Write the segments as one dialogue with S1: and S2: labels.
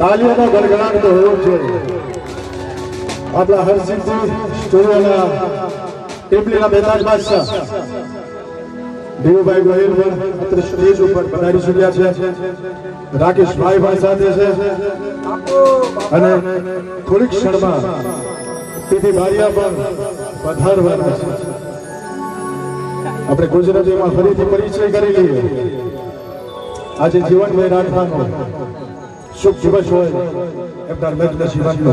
S1: તાલીઓનો ગડગડાટ તો હોવો જ જોઈએ. આપણા હરસિંહજી સ્ટુડિયોના ટેબલીના બેતાજ બાદશાહ દેવુભાઈ ગોહિલ પણ અત્યારે સ્ટેજ ઉપર પધારી ચૂક્યા છે. રાકેશભાઈ પણ સાથે છે અને થોડીક ક્ષણમાં તિથિ બારિયા પણ પધારવાના છે. આપણે ગુજરાતીમાં ફરીથી પરિચય કરી લઈએ. આજે જીવનભાઈ રાઠવાનો શુભ દિવસ હોય એમના લગ્ન જીવનનો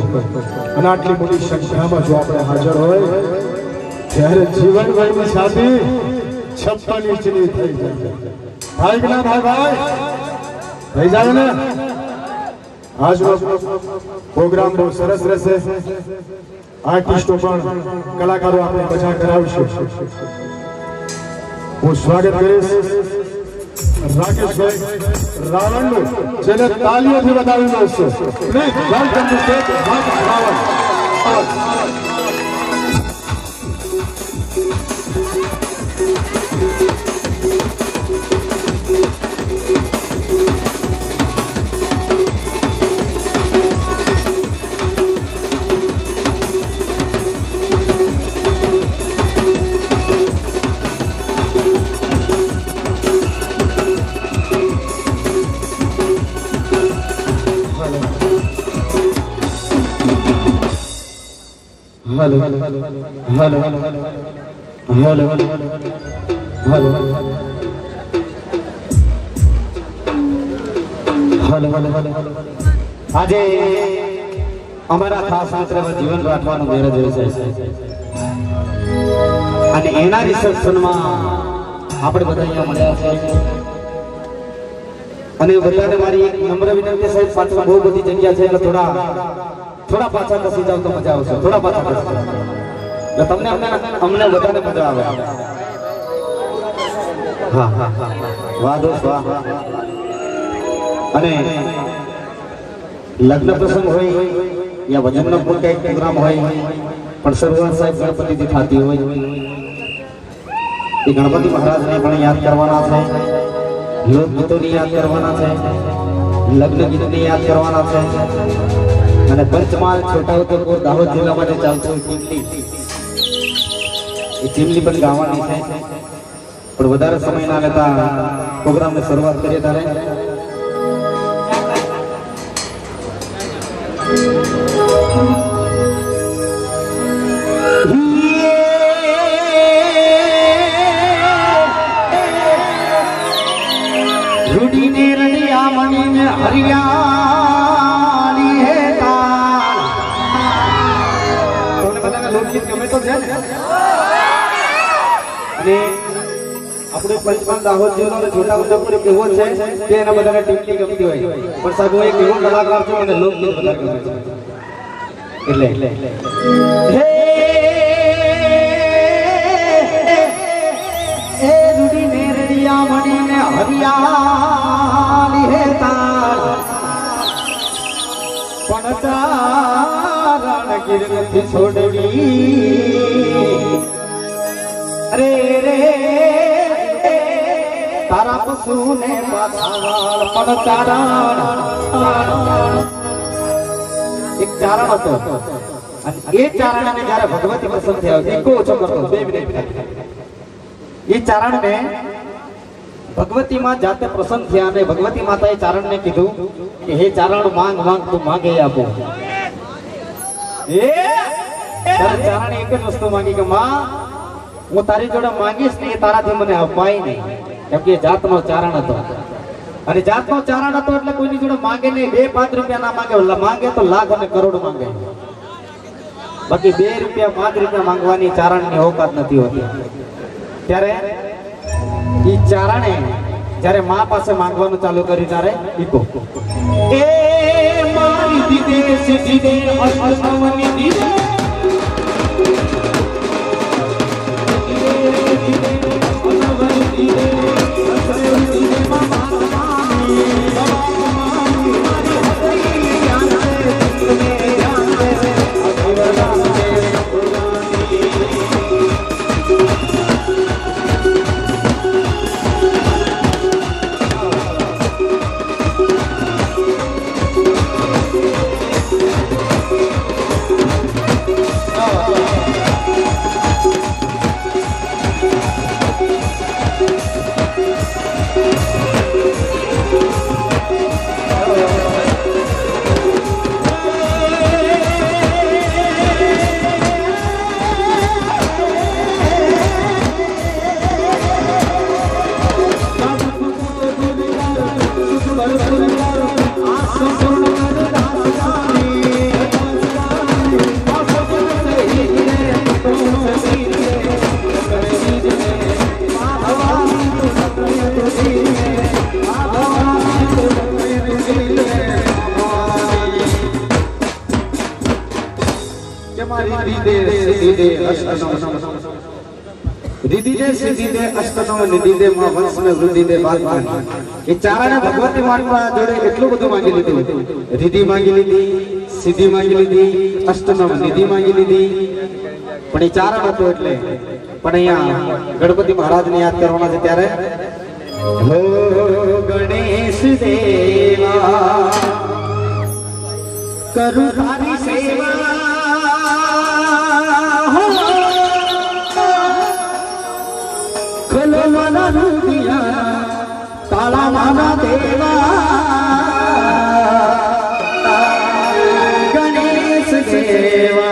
S1: અને આટલી મોટી સંખ્યામાં જો આપણે હાજર હોય ત્યારે જીવનભાઈની શાદી 56 ઇંચની થઈ જાય. ભાઈ કે ના ભાઈ થઈ જાય ને. આજનો પ્રોગ્રામ બહુ સરસ રહેશે. આર્ટિસ્ટો પણ કલાકારો આપણે મજા કરાવશે. હું સ્વાગત કરીશ રાકેશભાઈ રાવણનું, જેને તાલીઓથી વધાવી દઉં છું. Welcome to stage Rakesh Ravan. Hello hello hello hello hello hello hello આજે અમારા ખાસ મિત્ર જીવન રાઠવાનો મેરેજ છે અને એના રિસેપ્શનમાં આપણે બધા અહીંયા મળ્યા છે. અને બધાને મારી એક નમ્ર વિનંતી સાહેબ, પાછળ બહુ બધી જગ્યા છે એટલે થોડા પાછા ખસી જાવ તો મજા આવશે. થોડા પાછા ખસી એટલે તમને અમને બધાને મજા આવે. હા હા વાહ દોસ્ત વાહ. અને લગ્ન પ્રસંગ હોય યા ભજનનો કોઈ કંઈક પ્રોગ્રામ હોય પણ શરૂઆત સાહેબ ગણપતિથી થતી હોય. એ ગણપતિ મહારાજને પણ યાદ કરવાના છે, લોકગીતોની યાદ કરવાના છે, લગ્ન ગીતોની યાદ કરવાના છે. અને પંચમહાલ છોટાઉદેપુર દાહોદ જિલ્લામાં જે ચાલતું ચીમલી, એ ચીમલી પણ ગાવાની છે. પણ વધારે સમય ના લેતા પ્રોગ્રામની શરૂઆત કરીએ ત્યારે રૂડીને રડિયા મણીને હરિયાળી હે તાર. તમને બધાને લોકગીત ગમે તો છે ને. અને આપણે પંચમહાલ દાહોદ જિલ્લો અને છોટાઉદેપુર એક એવો છે કે એના બધાને ટીમની ગમતી હોય, પણ સાહેબ હું એક એવો કલાકાર છું અને લોકગીત વધારે ગમે છે. એટલે હે એ રૂડીને રડિયા મણીને હરિયાળી હે તાર, પણ ચારણ ગીર નથી છોડવી. અરે રે તારા પશુને પાછાવાળ પણ ચારણ. એક ચારણ હતો અને એ ચારણને જ્યારે ભગવતી પસંદ થયા એક ઓછો કરતો 2 મિનિટ. એ ચારણને ભગવતી માં જાતે પ્રસન્ન થયા અને ભગવતી માતાએ ચારણને કીધું કે હે ચારણ માંગ માંગ તું માંગે આપો. ચારણે એક જ વસ્તુ માંગી કે માં હું તારી જોડે માંગીશ ને એ તારાથી મને અપાય નહીં, કેમ કે જાતનો ચારણ હતો. અને જાતનો ચારણ હતો એટલે કોઈની જોડે માંગે નહીં. 2-5 રૂપિયા ના માંગે, માંગે તો લાખ અને કરોડ માંગે. બાકી 2 રૂપિયા 5 રૂપિયા માંગવાની ચારણની औकात નથી હોતી. ત્યારે ઈ ચારણે જ્યારે માં પાસે માંગવાનું ચાલુ કર્યું ત્યારે ઈકો એ મારી દીદે સીધે અષ્ટવની દીદે रिद्धि दे सिद्धि दे अष्टनव निधि दे मां वंश में वृद्धि दे बात मांगी ये चाराने भगवती मानवा जोड़े એટલું બધું માંગી લીધું रिद्धि માંગી લીધી સિદ્ધિ માંગી લીધી અષ્ટનવ નિધિ માંગી લીધી પણ એ ચારણ હતો એટલે પણ અહીંયા ગણપતિ મહારાજને યાદ કરવાના છે ત્યારે હો ગણેશ દેવા કરું તારી સેવા ताला माना देवा गणेश देवा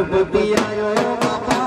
S2: गणपति आयो बाबा,